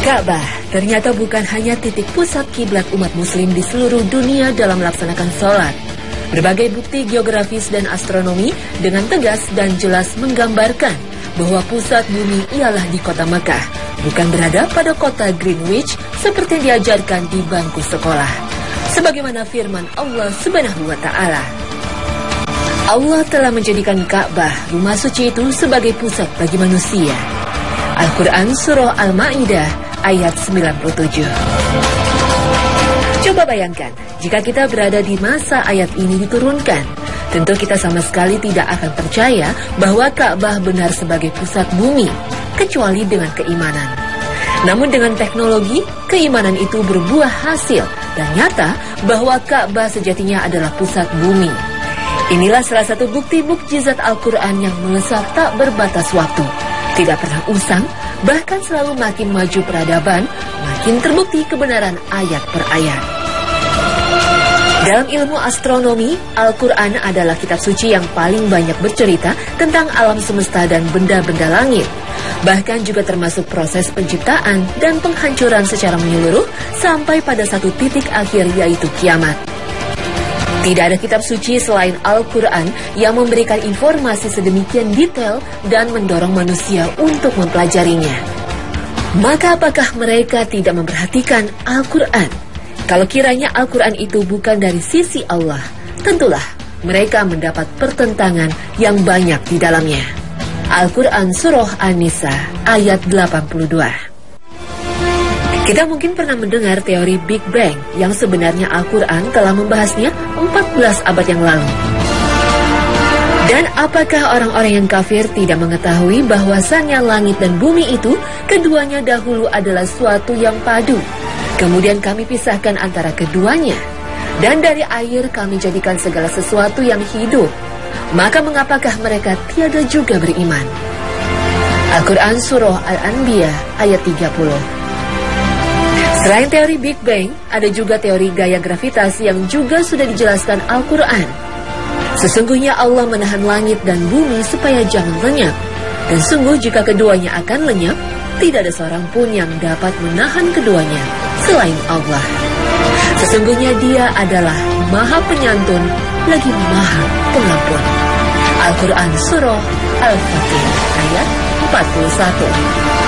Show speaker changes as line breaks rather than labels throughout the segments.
Ka'bah ternyata bukan hanya titik pusat kiblat umat muslim di seluruh dunia dalam melaksanakan sholat. Berbagai bukti geografis dan astronomi dengan tegas dan jelas menggambarkan bahwa pusat bumi ialah di kota Mekah, bukan berada pada kota Greenwich seperti yang diajarkan di bangku sekolah. Sebagaimana firman Allah Subhanahu wa Ta'ala, Allah telah menjadikan Ka'bah, rumah suci itu, sebagai pusat bagi manusia. Al-Quran Surah Al-Ma'idah ayat 97. Coba bayangkan, jika kita berada di masa ayat ini diturunkan, tentu kita sama sekali tidak akan percaya bahwa Ka'bah benar sebagai pusat bumi, kecuali dengan keimanan. Namun dengan teknologi, keimanan itu berbuah hasil dan nyata bahwa Ka'bah sejatinya adalah pusat bumi. Inilah salah satu bukti mukjizat Al-Quran yang melesat tak berbatas waktu, tidak pernah usang, bahkan selalu makin maju peradaban, makin terbukti kebenaran ayat per ayat. Dalam ilmu astronomi, Al-Quran adalah kitab suci yang paling banyak bercerita tentang alam semesta dan benda-benda langit. Bahkan juga termasuk proses penciptaan dan penghancuran secara menyeluruh sampai pada satu titik akhir, yaitu kiamat. Tidak ada kitab suci selain Al-Quran yang memberikan informasi sedemikian detail dan mendorong manusia untuk mempelajarinya. Maka apakah mereka tidak memperhatikan Al-Quran? Kalau kiranya Al-Quran itu bukan dari sisi Allah, tentulah mereka mendapat pertentangan yang banyak di dalamnya. Al-Quran Surah An-Nisa ayat 82. Kita mungkin pernah mendengar teori Big Bang yang sebenarnya Al-Quran telah membahasnya 14 abad yang lalu. Dan apakah orang-orang yang kafir tidak mengetahui bahwasannya langit dan bumi itu keduanya dahulu adalah suatu yang padu. Kemudian kami pisahkan antara keduanya. Dan dari air kami jadikan segala sesuatu yang hidup. Maka mengapakah mereka tiada juga beriman? Al-Quran Surah Al-Anbiya ayat 30. Selain teori Big Bang, ada juga teori gaya gravitasi yang juga sudah dijelaskan Al-Quran. Sesungguhnya Allah menahan langit dan bumi supaya jangan lenyap. Dan sungguh jika keduanya akan lenyap, tidak ada seorang pun yang dapat menahan keduanya selain Allah. Sesungguhnya Dia adalah Maha Penyantun lagi Maha Pengampun. Al-Quran Surah Al-Fatih ayat 41.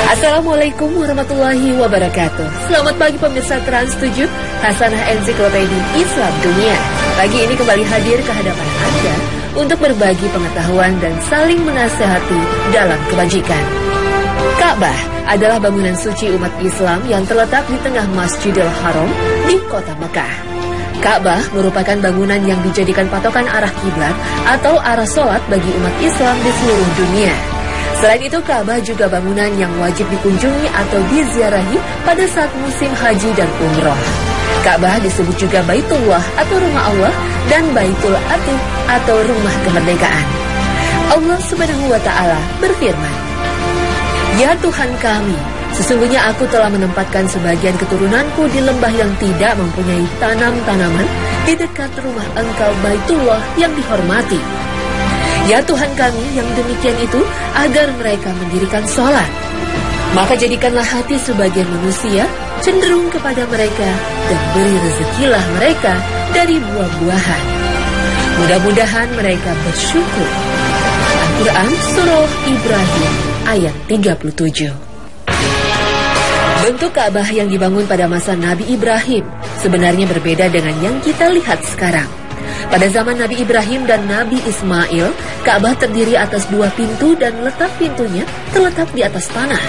Assalamualaikum warahmatullahi wabarakatuh. Selamat pagi pemirsa Trans 7, Hasanah Ensiklopedia Islam Dunia. Pagi ini kembali hadir ke hadapan Anda untuk berbagi pengetahuan dan saling menasehati dalam kebajikan. Ka'bah adalah bangunan suci umat Islam yang terletak di tengah Masjidil Haram di kota Mekah. Ka'bah merupakan bangunan yang dijadikan patokan arah kiblat atau arah sholat bagi umat Islam di seluruh dunia. Selain itu, Ka'bah juga bangunan yang wajib dikunjungi atau diziarahi pada saat musim haji dan umroh. Ka'bah disebut juga Baitullah atau rumah Allah dan Baitul Atiq atau rumah kemerdekaan. Allah Subhanahu wa Ta'ala berfirman, "Ya Tuhan kami, sesungguhnya aku telah menempatkan sebagian keturunanku di lembah yang tidak mempunyai tanam-tanaman di dekat rumah Engkau Baitullah yang dihormati. Ya Tuhan kami, yang demikian itu agar mereka mendirikan sholat. Maka jadikanlah hati sebagian manusia cenderung kepada mereka dan beri rezekilah mereka dari buah-buahan. Mudah-mudahan mereka bersyukur." Al-Quran Surah Ibrahim ayat 37. Bentuk Ka'bah yang dibangun pada masa Nabi Ibrahim sebenarnya berbeda dengan yang kita lihat sekarang. Pada zaman Nabi Ibrahim dan Nabi Ismail, Ka'bah terdiri atas 2 pintu dan letak pintunya terletak di atas tanah.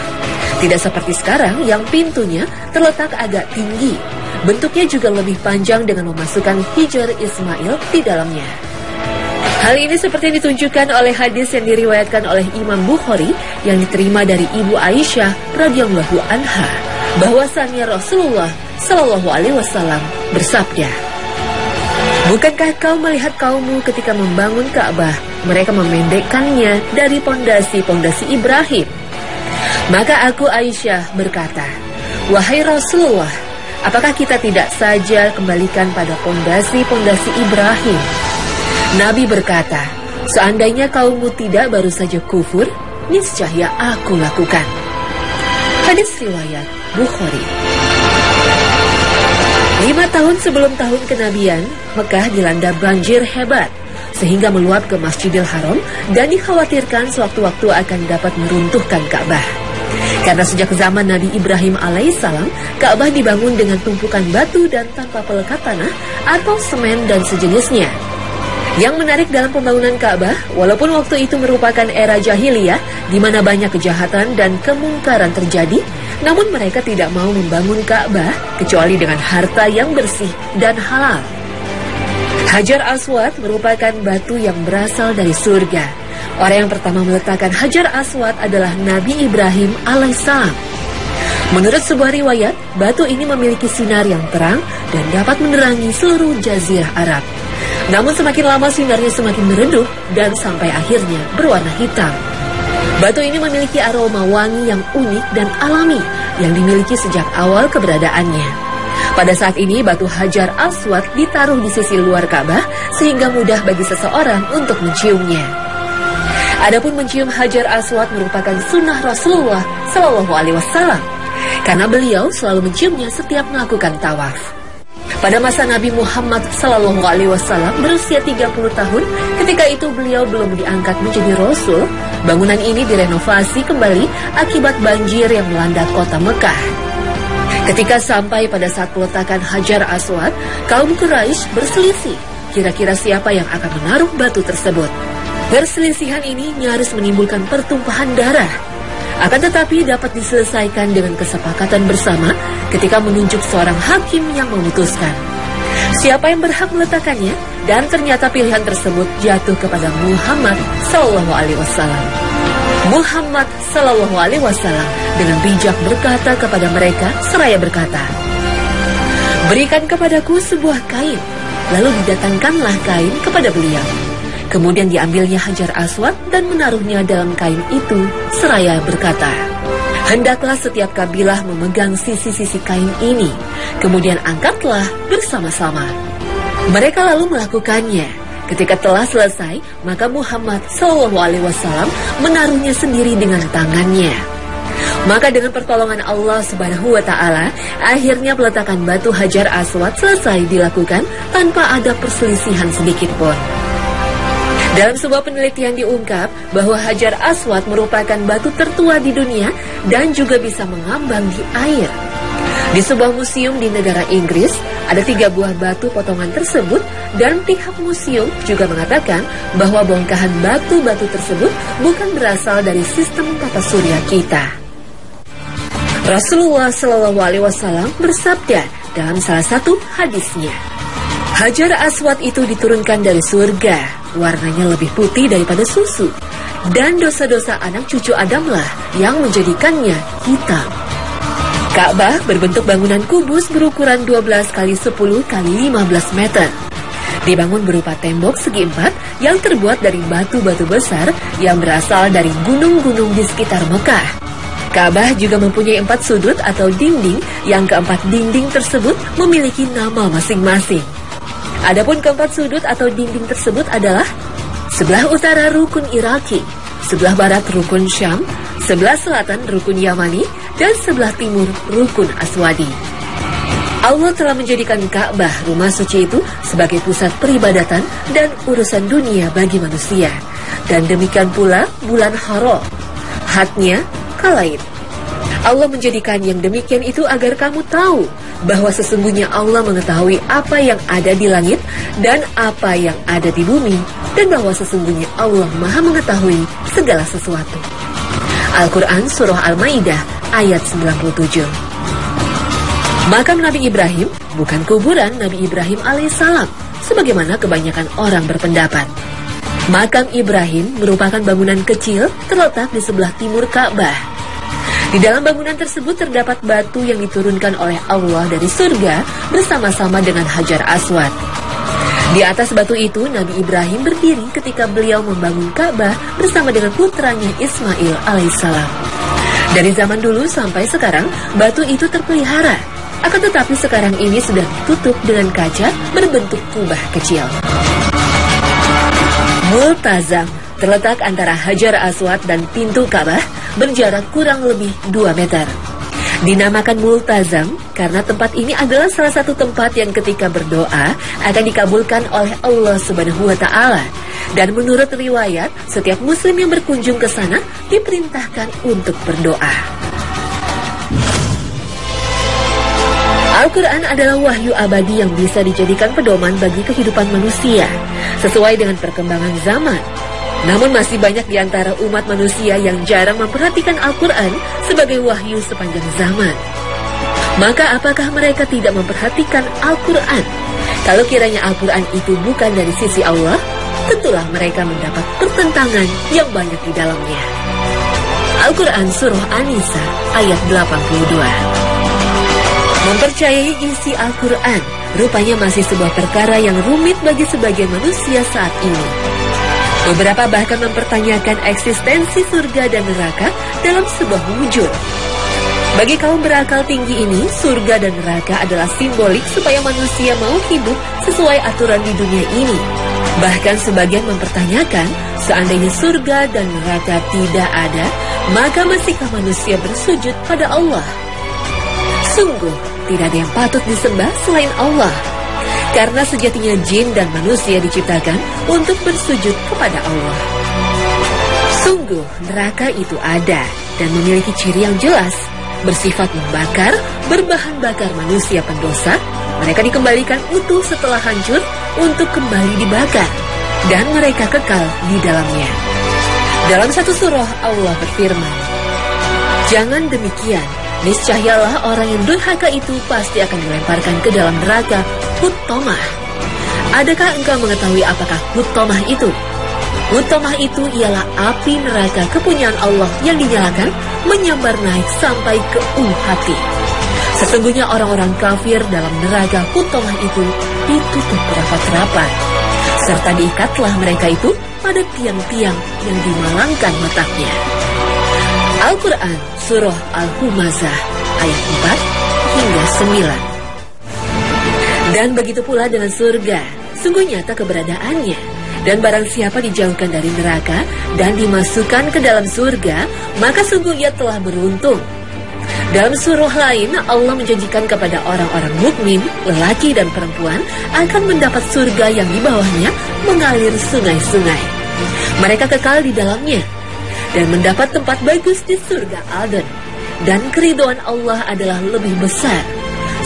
Tidak seperti sekarang yang pintunya terletak agak tinggi. Bentuknya juga lebih panjang dengan memasukkan Hijr Ismail di dalamnya. Hal ini seperti yang ditunjukkan oleh hadis yang diriwayatkan oleh Imam Bukhari yang diterima dari Ibu Aisyah radhiyallahu anha, bahwasannya Rasulullah Shallallahu alaihi wasallam bersabda, "Bukankah kau melihat kaummu ketika membangun Ka'bah, mereka memendekkannya dari pondasi-pondasi Ibrahim?" Maka aku Aisyah berkata, "Wahai Rasulullah, apakah kita tidak saja kembalikan pada pondasi-pondasi Ibrahim?" Nabi berkata, "Seandainya kaummu tidak baru saja kufur, niscaya aku lakukan. Hadis riwayat Bukhari. 5 tahun sebelum tahun kenabian, Mekah dilanda banjir hebat sehingga meluap ke Masjidil Haram dan dikhawatirkan sewaktu-waktu akan dapat meruntuhkan Ka'bah. Karena sejak zaman Nabi Ibrahim alaihissalam, Ka'bah dibangun dengan tumpukan batu dan tanpa pelekat tanah atau semen dan sejenisnya. Yang menarik dalam pembangunan Ka'bah, walaupun waktu itu merupakan era jahiliyah di mana banyak kejahatan dan kemungkaran terjadi, namun mereka tidak mau membangun Ka'bah kecuali dengan harta yang bersih dan halal. Hajar Aswad merupakan batu yang berasal dari surga. Orang yang pertama meletakkan Hajar Aswad adalah Nabi Ibrahim alaihissalam. Menurut sebuah riwayat, batu ini memiliki sinar yang terang dan dapat menerangi seluruh jazirah Arab. Namun semakin lama sinarnya semakin meredup dan sampai akhirnya berwarna hitam. Batu ini memiliki aroma wangi yang unik dan alami yang dimiliki sejak awal keberadaannya. Pada saat ini batu Hajar Aswad ditaruh di sisi luar Ka'bah sehingga mudah bagi seseorang untuk menciumnya. Adapun mencium Hajar Aswad merupakan sunnah Rasulullah Shallallahu Alaihi Wasallam karena beliau selalu menciumnya setiap melakukan tawaf. Pada masa Nabi Muhammad Shallallahu Alaihi Wasallam berusia 30 tahun, ketika itu beliau belum diangkat menjadi Rasul, bangunan ini direnovasi kembali akibat banjir yang melanda kota Mekah. Ketika sampai pada saat peletakan Hajar Aswad, kaum Quraisy berselisih kira-kira siapa yang akan menaruh batu tersebut. Perselisihan ini nyaris menimbulkan pertumpahan darah. Akan tetapi dapat diselesaikan dengan kesepakatan bersama ketika menunjuk seorang hakim yang memutuskan siapa yang berhak meletakkannya, dan ternyata pilihan tersebut jatuh kepada Muhammad Sallallahu Alaihi Wasallam. Muhammad Sallallahu Alaihi Wasallam dengan bijak berkata kepada mereka seraya berkata, "Berikan kepadaku sebuah kain." Lalu didatangkanlah kain kepada beliau. Kemudian diambilnya Hajar Aswad dan menaruhnya dalam kain itu seraya berkata, "Hendaklah setiap kabilah memegang sisi-sisi kain ini, kemudian angkatlah bersama-sama." Mereka lalu melakukannya. Ketika telah selesai, maka Muhammad SAW menaruhnya sendiri dengan tangannya. Maka dengan pertolongan Allah Subhanahu wa Ta'ala, akhirnya peletakan batu Hajar Aswad selesai dilakukan tanpa ada perselisihan sedikit pun. Dalam sebuah penelitian diungkap bahwa Hajar Aswad merupakan batu tertua di dunia dan juga bisa mengambang di air. Di sebuah museum di negara Inggris, ada 3 buah batu potongan tersebut dan pihak museum juga mengatakan bahwa bongkahan batu-batu tersebut bukan berasal dari sistem tata surya kita. Rasulullah Shallallahu Alaihi Wasallam bersabda dalam salah satu hadisnya, Hajar Aswad itu diturunkan dari surga, warnanya lebih putih daripada susu, dan dosa-dosa anak cucu Adamlah yang menjadikannya hitam. Ka'bah berbentuk bangunan kubus berukuran 12 x 10 x 15 meter. Dibangun berupa tembok segi 4 yang terbuat dari batu-batu besar yang berasal dari gunung-gunung di sekitar Mekah. Ka'bah juga mempunyai 4 sudut atau dinding yang keempat dinding tersebut memiliki nama masing-masing. Adapun keempat sudut atau dinding tersebut adalah sebelah utara rukun Iraki, sebelah barat rukun Syam, sebelah selatan rukun Yamani, dan sebelah timur rukun Aswadi. Allah telah menjadikan Ka'bah, rumah suci itu, sebagai pusat peribadatan dan urusan dunia bagi manusia. Dan demikian pula bulan haram, hadnya kalaid. Allah menjadikan yang demikian itu agar kamu tahu bahwa sesungguhnya Allah mengetahui apa yang ada di langit dan apa yang ada di bumi, dan bahwa sesungguhnya Allah Maha mengetahui segala sesuatu. Al-Quran Surah Al-Ma'idah ayat 97. Makam Nabi Ibrahim bukan kuburan Nabi Ibrahim alaihissalam, sebagaimana kebanyakan orang berpendapat. Makam Ibrahim merupakan bangunan kecil terletak di sebelah timur Ka'bah. Di dalam bangunan tersebut terdapat batu yang diturunkan oleh Allah dari surga bersama-sama dengan Hajar Aswad. Di atas batu itu Nabi Ibrahim berdiri ketika beliau membangun Ka'bah bersama dengan putranya Ismail alaihissalam. Dari zaman dulu sampai sekarang batu itu terpelihara. Akan tetapi sekarang ini sudah ditutup dengan kaca berbentuk kubah kecil. Multazam terletak antara Hajar Aswad dan pintu Ka'bah, berjarak kurang lebih 2 meter. Dinamakan Multazam karena tempat ini adalah salah satu tempat yang ketika berdoa akan dikabulkan oleh Allah Subhanahu wa Ta'ala. Dan menurut riwayat, setiap muslim yang berkunjung ke sana diperintahkan untuk berdoa. Al-Quran adalah wahyu abadi yang bisa dijadikan pedoman bagi kehidupan manusia, sesuai dengan perkembangan zaman. Namun masih banyak di antara umat manusia yang jarang memperhatikan Al-Quran sebagai wahyu sepanjang zaman. Maka apakah mereka tidak memperhatikan Al-Quran? Kalau kiranya Al-Quran itu bukan dari sisi Allah, tentulah mereka mendapat pertentangan yang banyak di dalamnya. Al-Quran Surah An-Nisa ayat 82. Mempercayai isi Al-Quran rupanya masih sebuah perkara yang rumit bagi sebagian manusia saat ini. Beberapa bahkan mempertanyakan eksistensi surga dan neraka dalam sebuah wujud. Bagi kaum berakal tinggi ini, surga dan neraka adalah simbolik supaya manusia mau hidup sesuai aturan di dunia ini. Bahkan sebagian mempertanyakan, seandainya surga dan neraka tidak ada, maka masihkah manusia bersujud pada Allah? Sungguh, tidak ada yang patut disembah selain Allah. Karena sejatinya jin dan manusia diciptakan untuk bersujud kepada Allah. Sungguh, neraka itu ada dan memiliki ciri yang jelas. Bersifat membakar, berbahan bakar manusia pendosa. Mereka dikembalikan utuh setelah hancur untuk kembali dibakar. Dan mereka kekal di dalamnya. Dalam satu surah Allah berfirman, "Jangan demikian. Niscayalah orang yang durhaka itu pasti akan dilemparkan ke dalam neraka Huttomah." Adakah engkau mengetahui apakah Huttomah itu? Huttomah itu ialah api neraka kepunyaan Allah yang dinyalakan menyambar naik sampai ke hati. Sesungguhnya orang-orang kafir dalam neraka Huttomah itu ditutup rapat-rapat, serta diikatlah mereka itu pada tiang-tiang yang dimalangkan letaknya. Al-Quran Surah Al-Humazah ayat 4 hingga 9. Dan begitu pula dengan surga, sungguh nyata keberadaannya. Dan barang siapa dijauhkan dari neraka dan dimasukkan ke dalam surga, maka sungguh ia telah beruntung. Dalam surah lain, Allah menjanjikan kepada orang-orang mukmin, lelaki dan perempuan, akan mendapat surga yang di bawahnya mengalir sungai-sungai. Mereka kekal di dalamnya dan mendapat tempat bagus di surga Aden. Dan keridhaan Allah adalah lebih besar.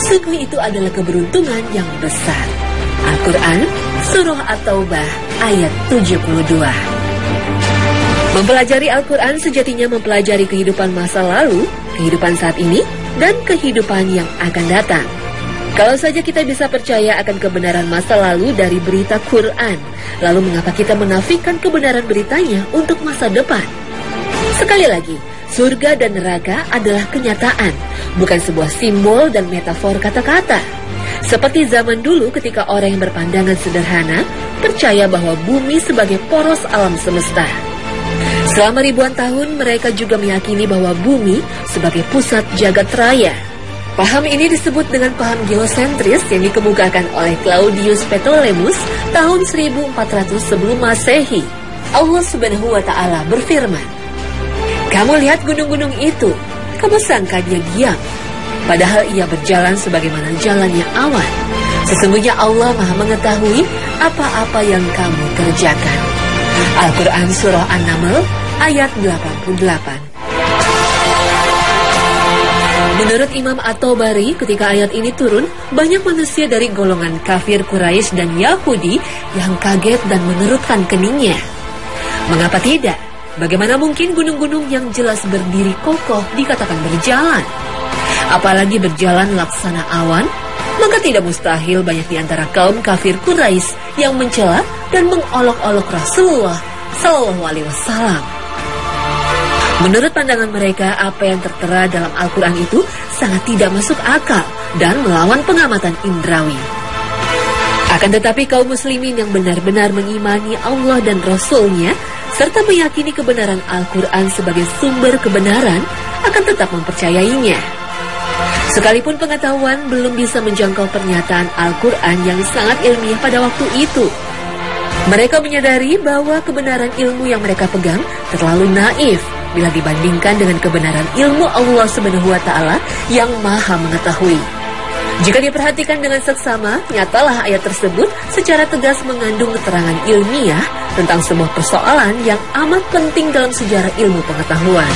Sungguh itu adalah keberuntungan yang besar. Al-Quran Surah At-Taubah ayat 72. Mempelajari Al-Quran sejatinya mempelajari kehidupan masa lalu, kehidupan saat ini, dan kehidupan yang akan datang. Kalau saja kita bisa percaya akan kebenaran masa lalu dari berita Quran, lalu mengapa kita menafikan kebenaran beritanya untuk masa depan? Sekali lagi, surga dan neraka adalah kenyataan, bukan sebuah simbol dan metafor kata-kata. Seperti zaman dulu ketika orang yang berpandangan sederhana percaya bahwa bumi sebagai poros alam semesta. Selama ribuan tahun mereka juga meyakini bahwa bumi sebagai pusat jagat raya. Paham ini disebut dengan paham geosentris yang dikemukakan oleh Claudius Ptolemus tahun 1400 sebelum Masehi. Allah Subhanahu wa Ta'ala berfirman, "Kamu lihat gunung-gunung itu, kamu sangka dia diam, padahal ia berjalan sebagaimana jalannya awan. Sesungguhnya Allah Maha mengetahui apa-apa yang kamu kerjakan." Al-Quran Surah An-Naml ayat 88. Menurut Imam At-Tabari, ketika ayat ini turun, banyak manusia dari golongan kafir Quraisy dan Yahudi yang kaget dan menerutkan keningnya. Mengapa tidak? Bagaimana mungkin gunung-gunung yang jelas berdiri kokoh dikatakan berjalan? Apalagi berjalan laksana awan? Maka tidak mustahil banyak di antara kaum kafir Quraisy yang mencela dan mengolok-olok Rasulullah Sallallahu Alaihi Wasallam. Menurut pandangan mereka, apa yang tertera dalam Al-Quran itu sangat tidak masuk akal dan melawan pengamatan indrawi. Akan tetapi kaum muslimin yang benar-benar mengimani Allah dan Rasul-Nya serta meyakini kebenaran Al-Quran sebagai sumber kebenaran akan tetap mempercayainya. Sekalipun pengetahuan belum bisa menjangkau pernyataan Al-Quran yang sangat ilmiah pada waktu itu. Mereka menyadari bahwa kebenaran ilmu yang mereka pegang terlalu naif bila dibandingkan dengan kebenaran ilmu Allah Subhanahu wa Ta'ala yang Maha Mengetahui. Jika diperhatikan dengan seksama, nyatalah ayat tersebut secara tegas mengandung keterangan ilmiah tentang sebuah persoalan yang amat penting dalam sejarah ilmu pengetahuan.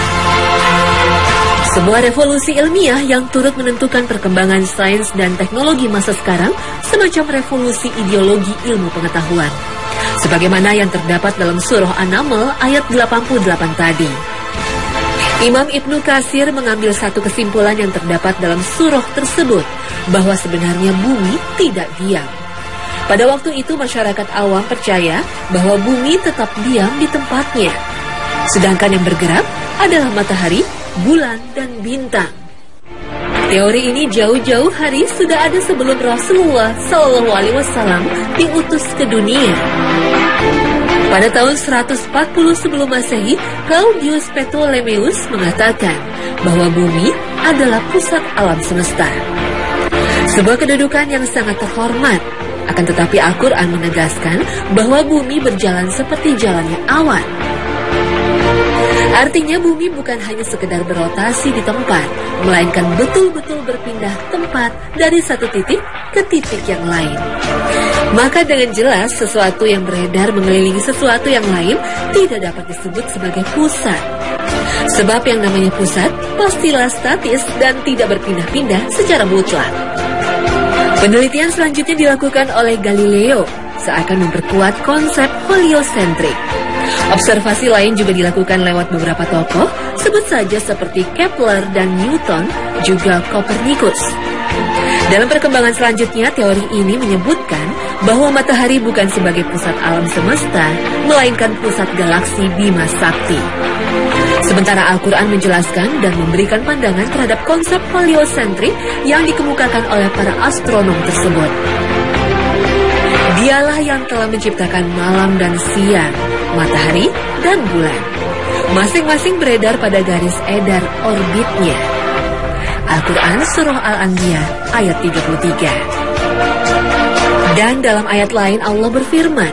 Sebuah revolusi ilmiah yang turut menentukan perkembangan sains dan teknologi masa sekarang, semacam revolusi ideologi ilmu pengetahuan. Sebagaimana yang terdapat dalam surah An-Naml ayat 88 tadi. Imam Ibnu Katsir mengambil satu kesimpulan yang terdapat dalam surah tersebut, bahwa sebenarnya bumi tidak diam. Pada waktu itu masyarakat awam percaya bahwa bumi tetap diam di tempatnya. Sedangkan yang bergerak adalah matahari, bulan, dan bintang. Teori ini jauh-jauh hari sudah ada sebelum Rasulullah SAW diutus ke dunia. Pada tahun 140 sebelum Masehi, Claudius Ptolemeus mengatakan bahwa bumi adalah pusat alam semesta. Sebuah kedudukan yang sangat terhormat, akan tetapi Al-Quran menegaskan bahwa bumi berjalan seperti jalannya awan. Artinya bumi bukan hanya sekedar berotasi di tempat, melainkan betul-betul berpindah tempat dari satu titik ke titik yang lain. Maka dengan jelas sesuatu yang beredar mengelilingi sesuatu yang lain tidak dapat disebut sebagai pusat. Sebab yang namanya pusat pastilah statis dan tidak berpindah-pindah secara mutlak. Penelitian selanjutnya dilakukan oleh Galileo seakan memperkuat konsep heliosentrik. Observasi lain juga dilakukan lewat beberapa tokoh, sebut saja seperti Kepler dan Newton, juga Copernicus. Dalam perkembangan selanjutnya, teori ini menyebutkan bahwa matahari bukan sebagai pusat alam semesta, melainkan pusat galaksi Bima Sakti. Sementara Al-Quran menjelaskan dan memberikan pandangan terhadap konsep heliosentrik yang dikemukakan oleh para astronom tersebut. Dialah yang telah menciptakan malam dan siang, matahari dan bulan. Masing-masing beredar pada garis edar orbitnya. Al-Quran Surah Al-Anbiya ayat 33. Dan dalam ayat lain Allah berfirman,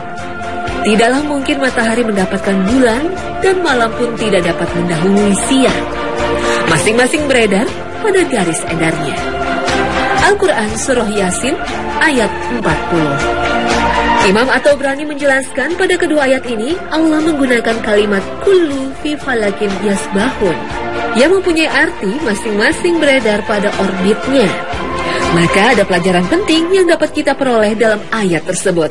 tidaklah mungkin matahari mendapatkan bulan dan malam pun tidak dapat mendahului siang. Masing-masing beredar pada garis edarnya. Al-Quran Surah Yasin ayat 40. Imam At-Tabrani menjelaskan pada kedua ayat ini Allah menggunakan kalimat kullu fi falakin yasbahun yang mempunyai arti masing-masing beredar pada orbitnya. Maka ada pelajaran penting yang dapat kita peroleh dalam ayat tersebut.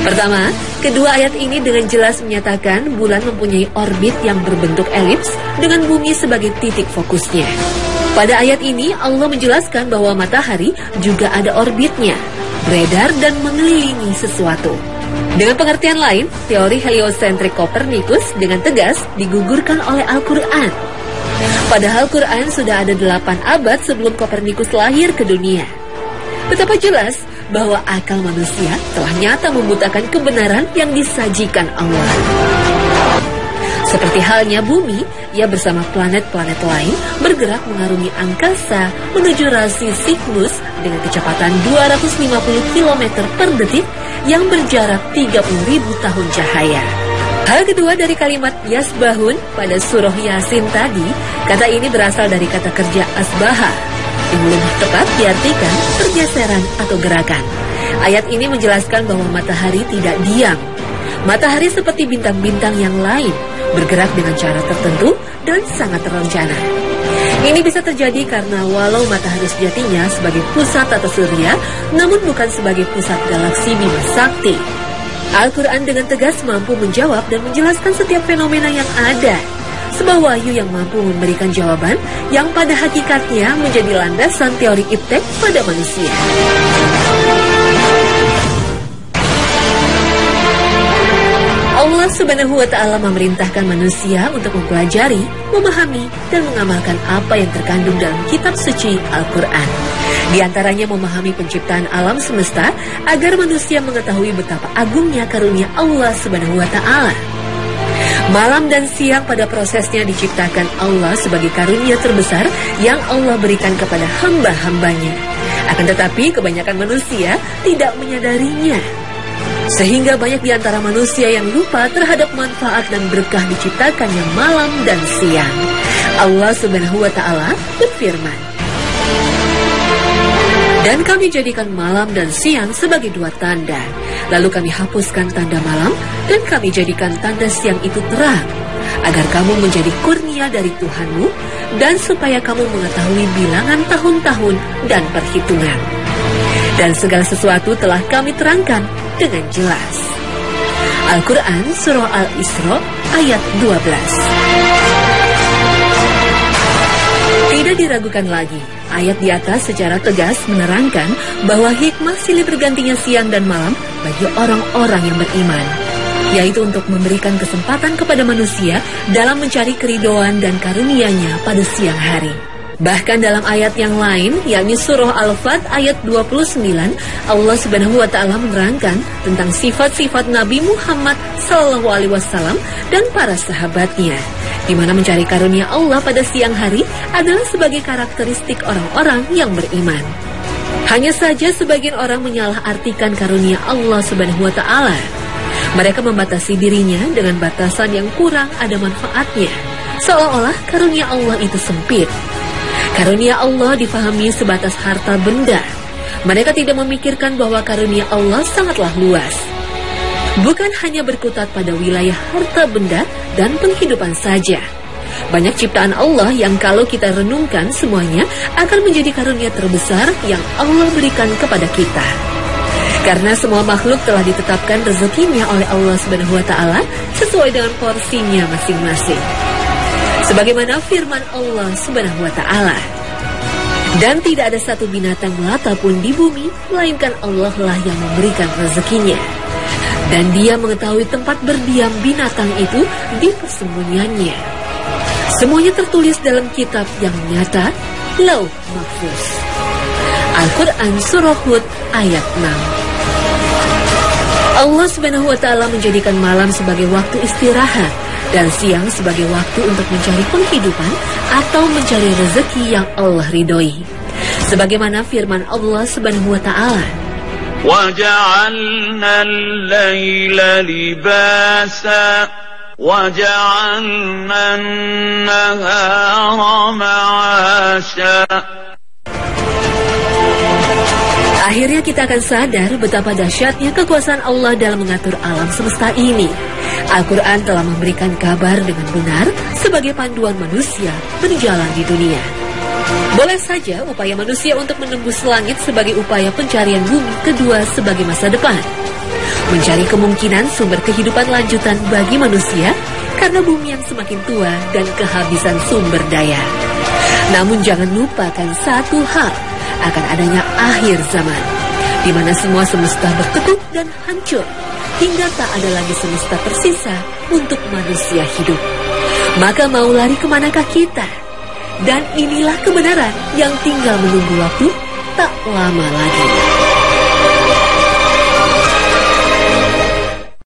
Pertama, kedua ayat ini dengan jelas menyatakan bulan mempunyai orbit yang berbentuk elips dengan bumi sebagai titik fokusnya. Pada ayat ini Allah menjelaskan bahwa matahari juga ada orbitnya, beredar dan mengelilingi sesuatu. Dengan pengertian lain, teori heliosentrik Copernicus dengan tegas digugurkan oleh Al-Quran. Padahal Quran sudah ada 8 abad sebelum Copernicus lahir ke dunia. Betapa jelas bahwa akal manusia telah nyata membutakan kebenaran yang disajikan Allah. Seperti halnya bumi, ia bersama planet-planet lain bergerak mengarungi angkasa menuju rasi Cygnus dengan kecepatan 250 km per detik yang berjarak 30.000 tahun cahaya. Hal kedua dari kalimat yasbahun pada surah Yasin tadi, kata ini berasal dari kata kerja asbaha, yang lebih tepat diartikan pergeseran atau gerakan. Ayat ini menjelaskan bahwa matahari tidak diam. Matahari seperti bintang-bintang yang lain, bergerak dengan cara tertentu dan sangat terencana. Ini bisa terjadi karena walau matahari sejatinya sebagai pusat tata surya, namun bukan sebagai pusat galaksi Bima Sakti. Al-Quran dengan tegas mampu menjawab dan menjelaskan setiap fenomena yang ada. Sebuah wahyu yang mampu memberikan jawaban yang pada hakikatnya menjadi landasan teori iptek pada manusia. Allah Subhanahu wa Ta'ala memerintahkan manusia untuk mempelajari, memahami, dan mengamalkan apa yang terkandung dalam kitab suci Al-Quran. Di antaranya memahami penciptaan alam semesta agar manusia mengetahui betapa agungnya karunia Allah Subhanahu wa Ta'ala. Malam dan siang pada prosesnya diciptakan Allah sebagai karunia terbesar yang Allah berikan kepada hamba-hambanya. Akan tetapi kebanyakan manusia tidak menyadarinya. Sehingga banyak di antara manusia yang lupa terhadap manfaat dan berkah diciptakannya malam dan siang. Allah Subhanahu wa Ta'ala berfirman, "Dan kami jadikan malam dan siang sebagai dua tanda. Lalu kami hapuskan tanda malam dan kami jadikan tanda siang itu terang, agar kamu menjadi kurnia dari Tuhanmu dan supaya kamu mengetahui bilangan tahun-tahun dan perhitungan. Dan segala sesuatu telah kami terangkan dengan jelas." Al-Quran Surah Al-Isra ayat 12. Tidak diragukan lagi, ayat di atas secara tegas menerangkan bahwa hikmah silih bergantinya siang dan malam bagi orang-orang yang beriman, yaitu untuk memberikan kesempatan kepada manusia dalam mencari keridhaan dan karunia-Nya pada siang hari. Bahkan dalam ayat yang lain, yakni surah Al-Fat ayat 29, Allah Subhanahu wa Ta'ala menerangkan tentang sifat-sifat Nabi Muhammad SAW dan para sahabatnya, di mana mencari karunia Allah pada siang hari adalah sebagai karakteristik orang-orang yang beriman. Hanya saja sebagian orang menyalahartikan karunia Allah Subhanahu wa Ta'ala. Mereka membatasi dirinya dengan batasan yang kurang ada manfaatnya, seolah-olah karunia Allah itu sempit. Karunia Allah difahami sebatas harta benda. Mereka tidak memikirkan bahwa karunia Allah sangatlah luas. Bukan hanya berkutat pada wilayah harta benda dan penghidupan saja. Banyak ciptaan Allah yang kalau kita renungkan semuanya akan menjadi karunia terbesar yang Allah berikan kepada kita. Karena semua makhluk telah ditetapkan rezekinya oleh Allah Subhanahu wa Ta'ala sesuai dengan porsinya masing-masing. Sebagaimana firman Allah Subhanahu wa Ta'ala, "Dan tidak ada satu binatang melata pun di bumi, melainkan Allah lah yang memberikan rezekinya. Dan Dia mengetahui tempat berdiam binatang itu di persembunyiannya. Semuanya tertulis dalam kitab yang nyata, Lauh Mahfuz." Al-Quran Surah Hud ayat 6. Allah Subhanahu wa Ta'ala menjadikan malam sebagai waktu istirahat dan siang sebagai waktu untuk mencari penghidupan atau mencari rezeki yang Allah ridhoi. Sebagaimana firman Allah Subhanahu wa Ta'ala,
وَجَعَلْنَا اللَّيْلَ لِبَاسًا وَجَعَلْنَا النَّهَارَ مَعَاشًا.
Akhirnya kita akan sadar betapa dahsyatnya kekuasaan Allah dalam mengatur alam semesta ini. Al-Quran telah memberikan kabar dengan benar sebagai panduan manusia berjalan di dunia. Boleh saja upaya manusia untuk menembus langit sebagai upaya pencarian bumi kedua sebagai masa depan. Mencari kemungkinan sumber kehidupan lanjutan bagi manusia karena bumi yang semakin tua dan kehabisan sumber daya. Namun jangan lupakan satu hal, akan adanya akhir zaman, di mana semua semesta bertekuk dan hancur, hingga tak ada lagi semesta tersisa untuk manusia hidup. Maka mau lari kemanakah kita? Dan inilah kebenaran yang tinggal menunggu waktu tak lama lagi.